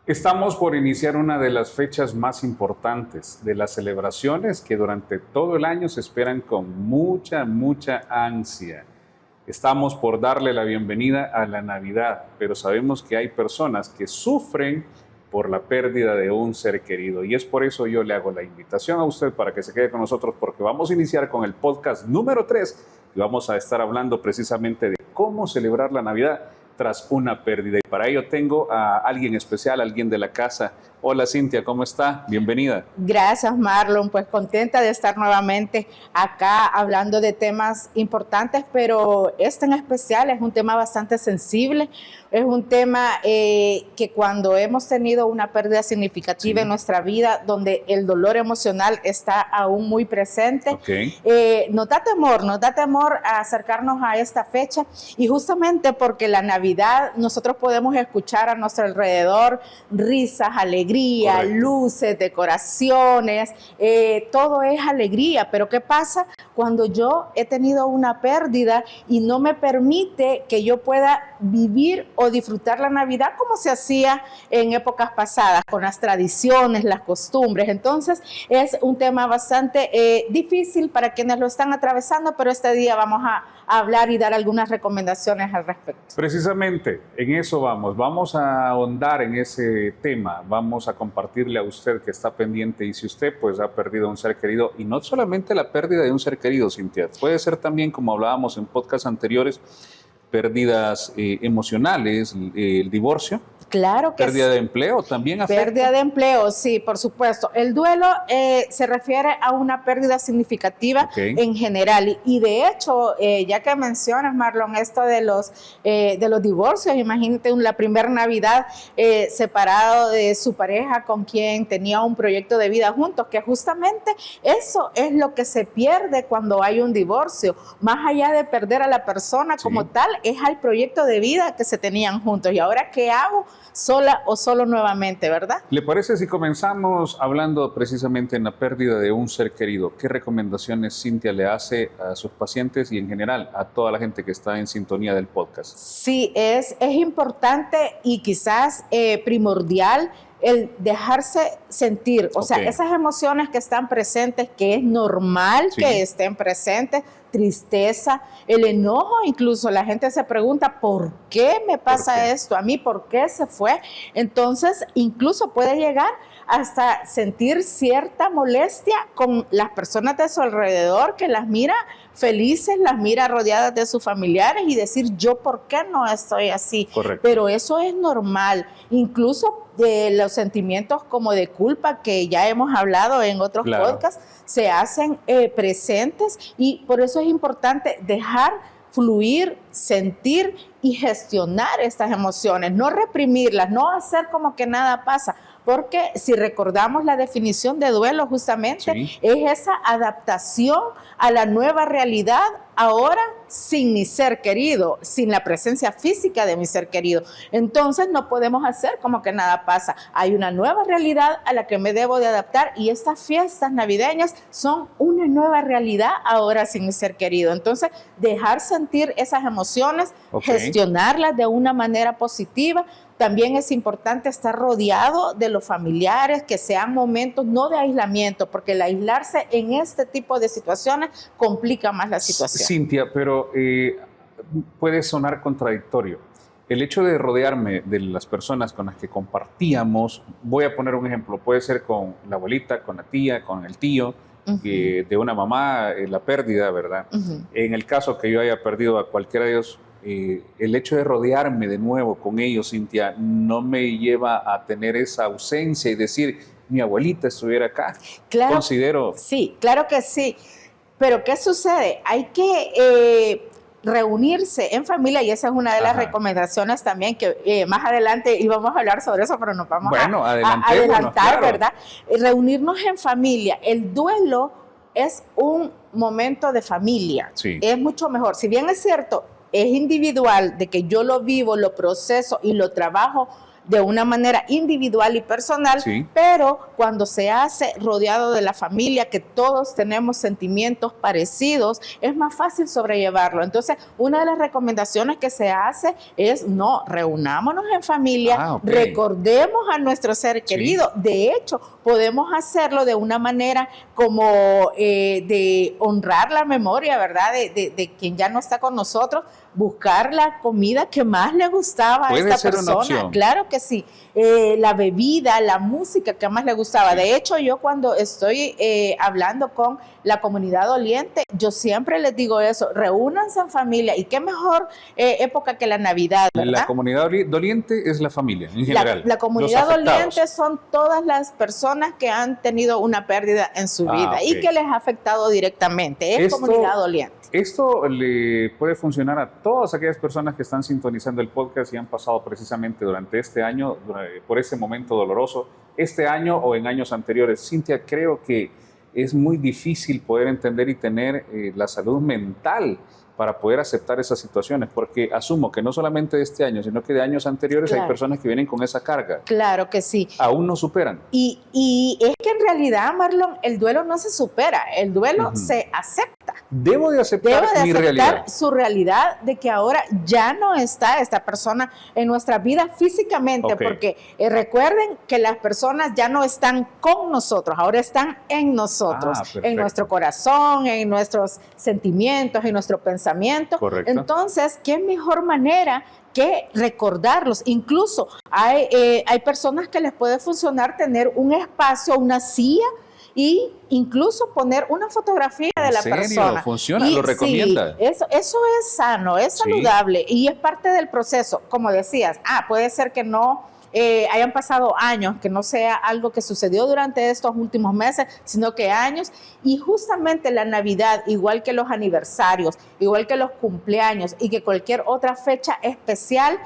Estamos por iniciar una de las fechas más importantes de las celebraciones que durante todo el año se esperan con mucha ansia. Estamos por darle la bienvenida a la Navidad, pero sabemos que hay personas que sufren por la pérdida de un ser querido y es por eso yo le hago la invitación a usted para que se quede con nosotros porque vamos a iniciar con el podcast número 3 y vamos a estar hablando precisamente de cómo celebrar la Navidad tras una pérdida. Y para ello tengo a alguien especial, alguien de la casa. Hola Cintia, ¿cómo está? Bienvenida. Gracias Marlon, pues contenta de estar nuevamente acá hablando de temas importantes, pero este en especial es un tema bastante sensible, es un tema que cuando hemos tenido una pérdida significativa en nuestra vida, donde el dolor emocional está aún muy presente, nos da temor a acercarnos a esta fecha y justamente porque la Navidad nosotros podemos escuchar a nuestro alrededor risas, alegría, correcto, luces, decoraciones, todo es alegría, pero ¿qué pasa cuando yo he tenido una pérdida y no me permite que yo pueda vivir o disfrutar la Navidad como se hacía en épocas pasadas, con las tradiciones, las costumbres? Entonces es un tema bastante difícil para quienes lo están atravesando, pero este día vamos a hablar y dar algunas recomendaciones al respecto. Precisamente en eso vamos a ahondar en ese tema, vamos a compartirle a usted que está pendiente y si usted pues ha perdido un ser querido, y no solamente la pérdida de un ser querido, Cintia, puede ser también, como hablábamos en podcasts anteriores, pérdidas emocionales, el divorcio. Claro que pérdida de empleo también afecta. Pérdida de empleo, sí, por supuesto. El duelo se refiere a una pérdida significativa en general y de hecho, ya que mencionas, Marlon, esto de los divorcios, imagínate la primera Navidad separado de su pareja con quien tenía un proyecto de vida juntos, que justamente eso es lo que se pierde cuando hay un divorcio. Más allá de perder a la persona como tal, es al proyecto de vida que se tenían juntos. ¿Y ahora qué hago? Sola o solo nuevamente, ¿verdad? ¿Le parece si comenzamos hablando precisamente en la pérdida de un ser querido? ¿Qué recomendaciones Cintia le hace a sus pacientes y en general a toda la gente que está en sintonía del podcast? Sí, es importante y quizás primordial el dejarse sentir, o sea, esas emociones que están presentes, que es normal que estén presentes, tristeza, el enojo, incluso la gente se pregunta, ¿por qué me pasa esto a mí? ¿Por qué se fue? Entonces, incluso puede llegar hasta sentir cierta molestia con las personas de su alrededor que las mira felices, las mira rodeadas de sus familiares y decir, ¿yo por qué no estoy así? Correcto. Pero eso es normal, incluso de los sentimientos como de culpa que ya hemos hablado en otros podcasts, se hacen presentes y por eso es importante dejar fluir, sentir y gestionar estas emociones, no reprimirlas, no hacer como que nada pasa, porque si recordamos la definición de duelo justamente es esa adaptación a la nueva realidad ahora sin mi ser querido, sin la presencia física de mi ser querido. Entonces no podemos hacer como que nada pasa. Hay una nueva realidad a la que me debo de adaptar y estas fiestas navideñas son una nueva realidad ahora sin mi ser querido. Entonces dejar sentir esas emociones, gestionarlas de una manera positiva. También es importante estar rodeado de los familiares, que sean momentos no de aislamiento, porque el aislarse en este tipo de situaciones complica más la situación. Cintia, pero puede sonar contradictorio. El hecho de rodearme de las personas con las que compartíamos, voy a poner un ejemplo, puede ser con la abuelita, con la tía, con el tío, de una mamá, la pérdida, ¿verdad? En el caso que yo haya perdido a cualquiera de ellos, el hecho de rodearme de nuevo con ellos, Cintia, no me lleva a tener esa ausencia y decir, mi abuelita estuviera acá. Claro, considero. Sí, claro que sí. Pero ¿qué sucede? Hay que reunirse en familia y esa es una de las recomendaciones también que más adelante íbamos a hablar sobre eso, pero nos vamos a adelantar, ¿verdad? Reunirnos en familia. El duelo es un momento de familia. Es mucho mejor. Si bien es cierto, es individual, de que yo lo vivo, lo proceso y lo trabajo de una manera individual y personal, sí, pero cuando se hace rodeado de la familia, que todos tenemos sentimientos parecidos, es más fácil sobrellevarlo. Entonces, una de las recomendaciones que se hace es, no, reunámonos en familia, okay, recordemos a nuestro ser querido. sí. De hecho, podemos hacerlo de una manera como de honrar la memoria, ¿verdad? De quien ya no está con nosotros, buscar la comida que más le gustaba a esta persona. Claro que sí. La bebida, la música que más le gustaba. Sí. De hecho, yo cuando estoy hablando con la comunidad doliente, yo siempre les digo eso, reúnanse en familia, y qué mejor época que la Navidad, ¿verdad? La comunidad doliente es la familia, en general. La comunidad doliente son todas las personas que han tenido una pérdida en su vida, okay, y que les ha afectado directamente. Es comunidad doliente. Esto le puede funcionar a todas aquellas personas que están sintonizando el podcast y han pasado precisamente durante este año, por ese momento doloroso, este año o en años anteriores. Cintia, creo que es muy difícil poder entender y tener la salud mental para poder aceptar esas situaciones, porque asumo que no solamente de este año, sino que de años anteriores, claro, hay personas que vienen con esa carga. Claro que sí. Aún no superan. Y es que en realidad, Marlon, el duelo no se supera, el duelo se acepta. Debo de aceptar mi realidad. Su realidad de que ahora ya no está esta persona en nuestra vida físicamente, okay, porque recuerden que las personas ya no están con nosotros, ahora están en nosotros, en nuestro corazón, en nuestros sentimientos, en nuestro pensamiento. Correcto. Entonces, ¿qué mejor manera que recordarlos? Incluso hay personas que les puede funcionar tener un espacio, una silla, y incluso poner una fotografía de la persona. ¿Funciona? ¿Lo recomienda? Sí, eso es sano, es saludable, y es parte del proceso. Como decías, puede ser que no hayan pasado años, que no sea algo que sucedió durante estos últimos meses, sino que años, y justamente la Navidad, igual que los aniversarios, igual que los cumpleaños y que cualquier otra fecha especial,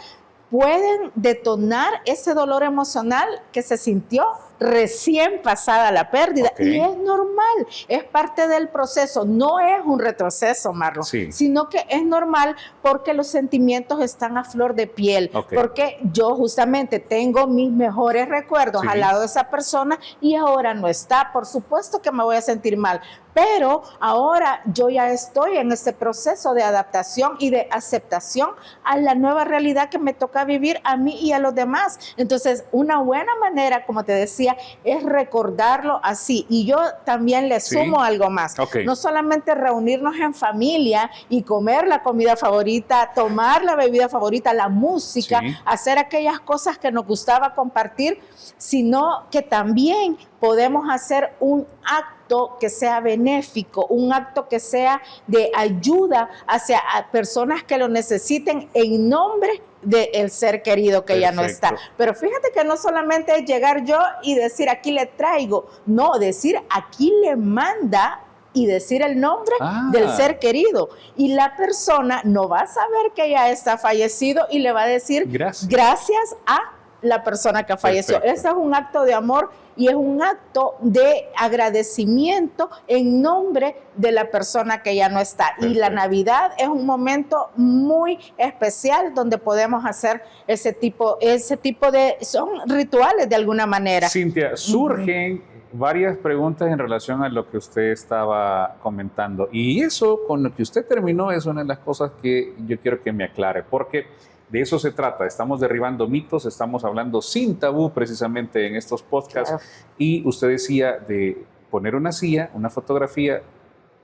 pueden detonar ese dolor emocional que se sintió recién pasada la pérdida. Okay. Y es normal, es parte del proceso, no es un retroceso, Marlon, sí, sino que es normal porque los sentimientos están a flor de piel, okay, porque yo justamente tengo mis mejores recuerdos, sí, al lado de esa persona, y ahora no está. Por supuesto que me voy a sentir mal, pero ahora yo ya estoy en este proceso de adaptación y de aceptación a la nueva realidad que me toca vivir a mí y a los demás. Entonces, una buena manera, como te decía, es recordarlo así. Y yo también le sumo algo más. Okay. No solamente reunirnos en familia y comer la comida favorita, tomar la bebida favorita, la música, hacer aquellas cosas que nos gustaba compartir, sino que también podemos hacer un acto que sea benéfico, un acto que sea de ayuda hacia personas que lo necesiten en nombre del ser querido que ya no está. Pero fíjate que no solamente es llegar yo y decir aquí le traigo, no, decir aquí le manda y decir el nombre del ser querido. Y la persona no va a saber que ya está fallecido y le va a decir gracias a la persona que falleció. Ese es un acto de amor y es un acto de agradecimiento en nombre de la persona que ya no está. Perfecto. Y la Navidad es un momento muy especial donde podemos hacer ese tipo de, son rituales de alguna manera. Cintia, surgen varias preguntas en relación a lo que usted estaba comentando, y eso con lo que usted terminó es una de las cosas que yo quiero que me aclare, porque de eso se trata. Estamos derribando mitos, estamos hablando sin tabú precisamente en estos podcasts. Claro. Y usted decía de poner una silla, una fotografía,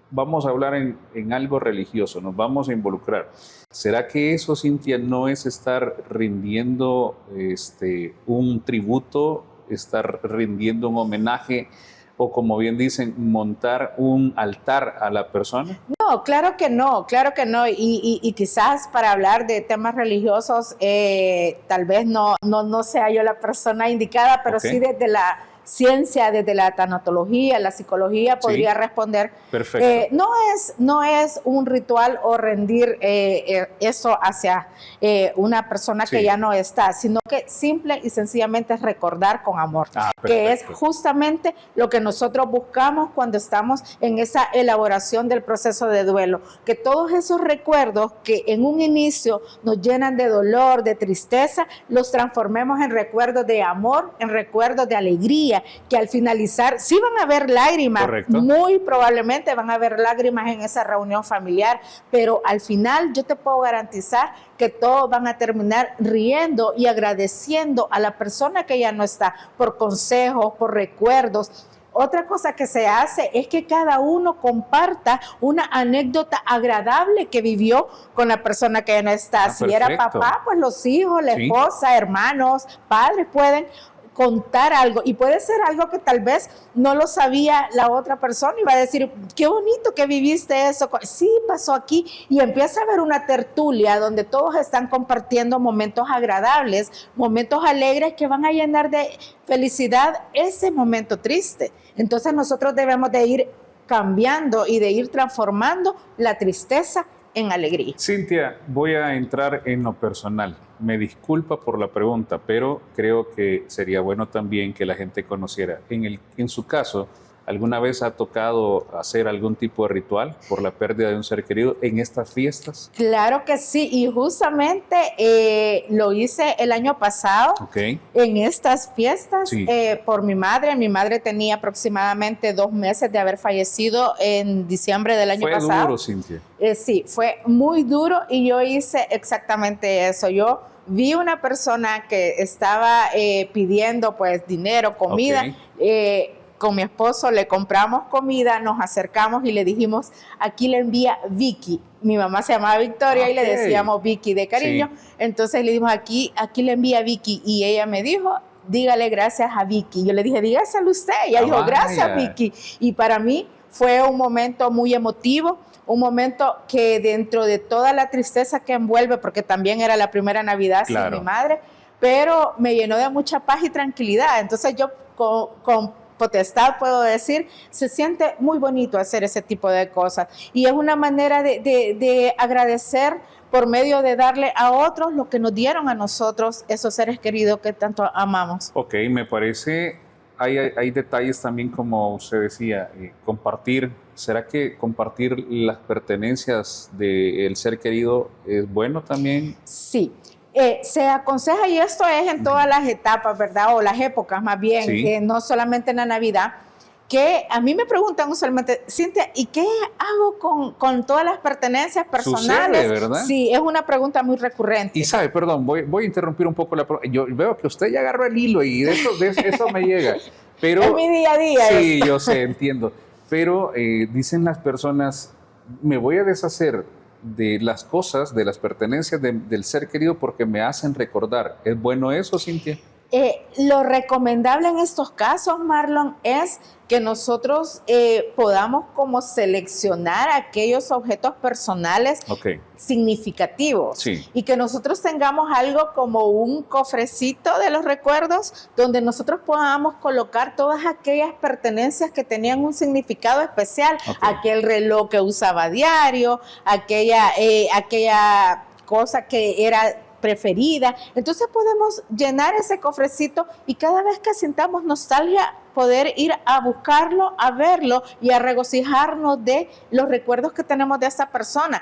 vamos a hablar en algo religioso, nos vamos a involucrar. ¿Será que eso, Cintia, no es estar rindiendo un tributo, estar rindiendo un homenaje, o como bien dicen, montar un altar a la persona? No, claro que no, y quizás para hablar de temas religiosos tal vez no sea yo la persona indicada, pero sí desde la ciencia, desde la tanatología, la psicología, podría responder. Perfecto. No es un ritual o rendir eso hacia una persona que ya no está, sino que simple y sencillamente es recordar con amor, que es justamente lo que nosotros buscamos cuando estamos en esa elaboración del proceso de duelo, que todos esos recuerdos que en un inicio nos llenan de dolor, de tristeza, los transformemos en recuerdos de amor, en recuerdos de alegría, que al finalizar sí van a haber lágrimas. Correcto. Muy probablemente van a haber lágrimas en esa reunión familiar, pero al final yo te puedo garantizar que todos van a terminar riendo y agradeciendo a la persona que ya no está por consejos, por recuerdos. Otra cosa que se hace es que cada uno comparta una anécdota agradable que vivió con la persona que ya no está. Si era papá, pues los hijos, la esposa, hermanos, padres pueden contar algo, y puede ser algo que tal vez no lo sabía la otra persona y va a decir, qué bonito que viviste eso, sí, pasó aquí, y empieza a haber una tertulia donde todos están compartiendo momentos agradables, momentos alegres que van a llenar de felicidad ese momento triste. Entonces nosotros debemos de ir cambiando y de ir transformando la tristeza en alegría. Cintia, voy a entrar en lo personal. Me disculpa por la pregunta, pero creo que sería bueno también que la gente conociera. En su caso, ¿alguna vez ha tocado hacer algún tipo de ritual por la pérdida de un ser querido en estas fiestas? Claro que sí, y justamente lo hice el año pasado en estas fiestas por mi madre. Mi madre tenía aproximadamente 2 meses de haber fallecido en diciembre del año pasado. Fue duro, Cintia. Sí, fue muy duro y yo hice exactamente eso. Yo vi una persona que estaba pidiendo pues dinero, comida. Con mi esposo le compramos comida, nos acercamos y le dijimos, aquí le envía Vicky. Mi mamá se llamaba Victoria y le decíamos Vicky de cariño. Entonces le dijimos, aquí le envía Vicky. Y ella me dijo, dígale gracias a Vicky. Yo le dije, dígaselo usted. Y ella dijo, gracias Vicky. Y para mí fue un momento muy emotivo, un momento que dentro de toda la tristeza que envuelve, porque también era la primera Navidad sin mi madre, pero me llenó de mucha paz y tranquilidad. Entonces yo con potestad puedo decir, se siente muy bonito hacer ese tipo de cosas y es una manera de agradecer por medio de darle a otros lo que nos dieron a nosotros, esos seres queridos que tanto amamos. Ok, me parece, hay detalles también como usted decía, compartir. ¿Será que compartir las pertenencias del ser querido es bueno también? Sí. Se aconseja, y esto es en todas las etapas, ¿verdad? O las épocas más bien, que no solamente en la Navidad, que a mí me preguntan usualmente, Cintia, ¿y qué hago con todas las pertenencias personales? Sucede, ¿verdad? Sí, es una pregunta muy recurrente. Y sabe, perdón, voy a interrumpir un poco yo veo que usted ya agarró el hilo y de eso me llega. Pero, es mi día a día. Sí, yo sé, entiendo. Pero dicen las personas, me voy a deshacer de las cosas, de las pertenencias del ser querido porque me hacen recordar. ¿Es bueno eso, Cintia? Lo recomendable en estos casos, Marlon, es que nosotros podamos como seleccionar aquellos objetos personales significativos y que nosotros tengamos algo como un cofrecito de los recuerdos donde nosotros podamos colocar todas aquellas pertenencias que tenían un significado especial, aquel reloj que usaba a diario, aquella cosa que era preferida. Entonces podemos llenar ese cofrecito y cada vez que sintamos nostalgia poder ir a buscarlo, a verlo y a regocijarnos de los recuerdos que tenemos de esa persona.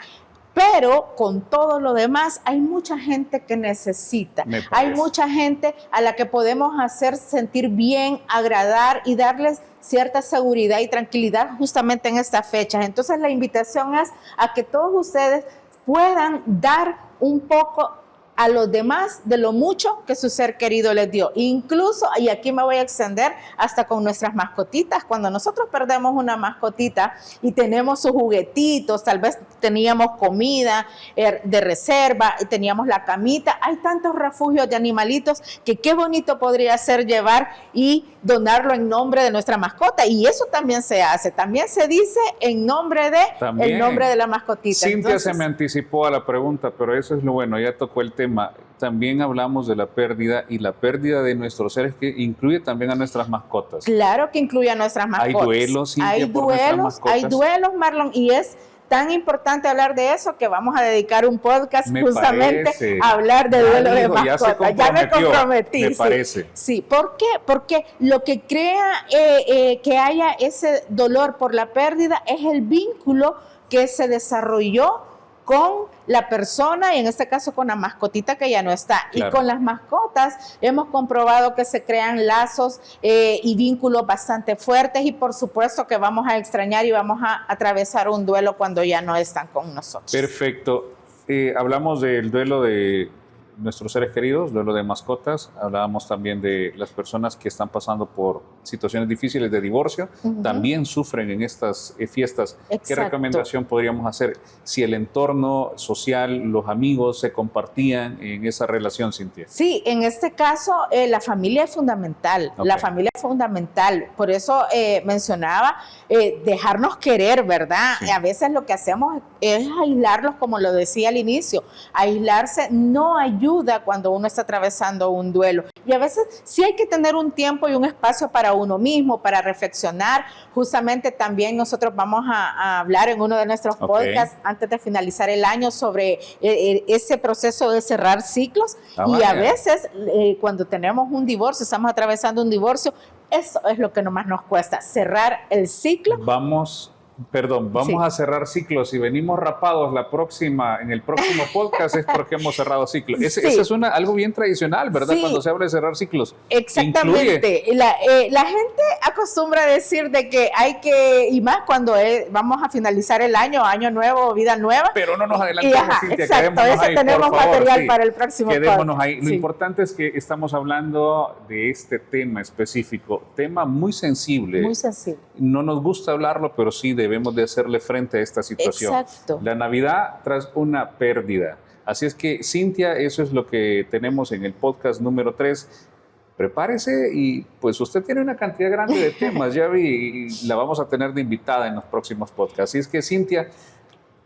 Pero con todo lo demás hay mucha gente que necesita, hay mucha gente a la que podemos hacer sentir bien, agradar y darles cierta seguridad y tranquilidad justamente en estas fechas. Entonces la invitación es a que todos ustedes puedan dar un poco a los demás de lo mucho que su ser querido les dio. Incluso, y aquí me voy a extender, hasta con nuestras mascotitas. Cuando nosotros perdemos una mascotita y tenemos sus juguetitos, tal vez teníamos comida de reserva, y teníamos la camita, hay tantos refugios de animalitos que qué bonito podría ser llevar y donarlo en nombre de nuestra mascota. Y eso también se hace, también se dice en nombre de el nombre de la mascotita. Cintia se me anticipó a la pregunta, pero eso es lo bueno, ya tocó el tema tema, también hablamos de la pérdida y la pérdida de nuestros seres que incluye también a nuestras mascotas. Claro que incluye a nuestras mascotas. Hay duelos, Cintia, por nuestras mascotas. Hay duelos, Marlon, y es tan importante hablar de eso que vamos a dedicar un podcast justamente a hablar de duelo de mascotas. Ya me comprometí. Me parece. Sí, ¿por qué? Porque lo que crea que haya ese dolor por la pérdida es el vínculo que se desarrolló con la persona y en este caso con la mascotita que ya no está. Claro. Y con las mascotas hemos comprobado que se crean lazos y vínculos bastante fuertes y por supuesto que vamos a extrañar y vamos a atravesar un duelo cuando ya no están con nosotros. Perfecto. Hablamos del duelo de nuestros seres queridos, duelo de mascotas. Hablábamos también de las personas que están pasando por situaciones difíciles de divorcio. También sufren en estas fiestas. Exacto. ¿Qué recomendación podríamos hacer si el entorno social, los amigos se compartían en esa relación, Cintia? Sí, en este caso la familia es fundamental. Okay. La familia es fundamental. Por eso mencionaba dejarnos querer, ¿verdad? Sí. A veces lo que hacemos es aislarlos, como lo decía al inicio. Aislarse no ayuda cuando uno está atravesando un duelo. Y a veces sí hay que tener un tiempo y un espacio para uno mismo, para reflexionar. Justamente también nosotros vamos a hablar en uno de nuestros podcasts antes de finalizar el año sobre ese proceso de cerrar ciclos. Y a veces cuando tenemos un divorcio, estamos atravesando un divorcio, eso es lo que nomás nos cuesta, cerrar el ciclo. Vamos a cerrar ciclos. Si venimos rapados en el próximo podcast es porque hemos cerrado ciclos. Eso es algo bien tradicional, ¿verdad? Sí. Cuando se habla de cerrar ciclos. Exactamente. La gente acostumbra a decir de que hay que, y más cuando vamos a finalizar el año nuevo, vida nueva. Pero no nos adelantemos, Cintia. Exacto, ahí, tenemos material para el próximo podcast. Quedémonos ahí. Lo importante es que estamos hablando de este tema específico, tema muy sensible. Muy sensible. No nos gusta hablarlo, pero sí debemos de hacerle frente a esta situación. Exacto. La Navidad tras una pérdida. Así es que, Cintia, eso es lo que tenemos en el podcast número 3. Prepárese y pues usted tiene una cantidad grande de temas, ya vi, y la vamos a tener de invitada en los próximos podcasts. Así es que, Cintia,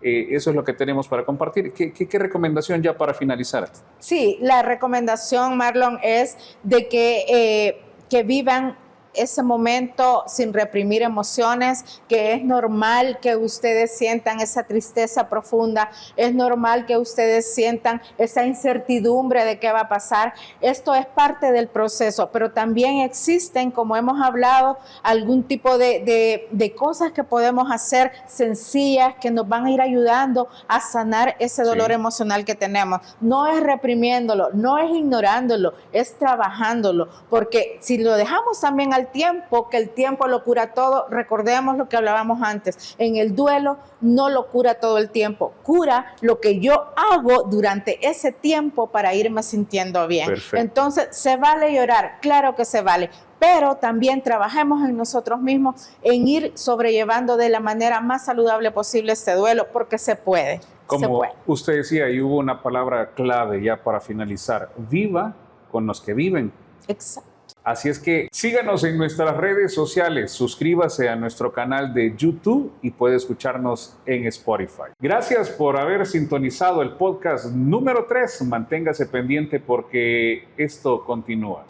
eso es lo que tenemos para compartir. ¿Qué recomendación ya para finalizar? Sí, la recomendación, Marlon, es de que vivan ese momento sin reprimir emociones, que es normal que ustedes sientan esa tristeza profunda, es normal que ustedes sientan esa incertidumbre de qué va a pasar. Esto es parte del proceso, pero también existen, como hemos hablado, algún tipo de cosas que podemos hacer sencillas que nos van a ir ayudando a sanar ese dolor emocional que tenemos. No es reprimiéndolo, no es ignorándolo, es trabajándolo, porque si lo dejamos también al tiempo, que el tiempo lo cura todo, recordemos lo que hablábamos antes, en el duelo no lo cura todo el tiempo, cura lo que yo hago durante ese tiempo para irme sintiendo bien. Perfecto. Entonces, ¿se vale llorar? Claro que se vale, pero también trabajemos en nosotros mismos en ir sobrellevando de la manera más saludable posible este duelo, porque se puede. Como usted decía, y hubo una palabra clave ya para finalizar, viva con los que viven. Exacto. Así es que síganos en nuestras redes sociales, suscríbase a nuestro canal de YouTube y puede escucharnos en Spotify. Gracias por haber sintonizado el podcast número 3. Manténgase pendiente porque esto continúa.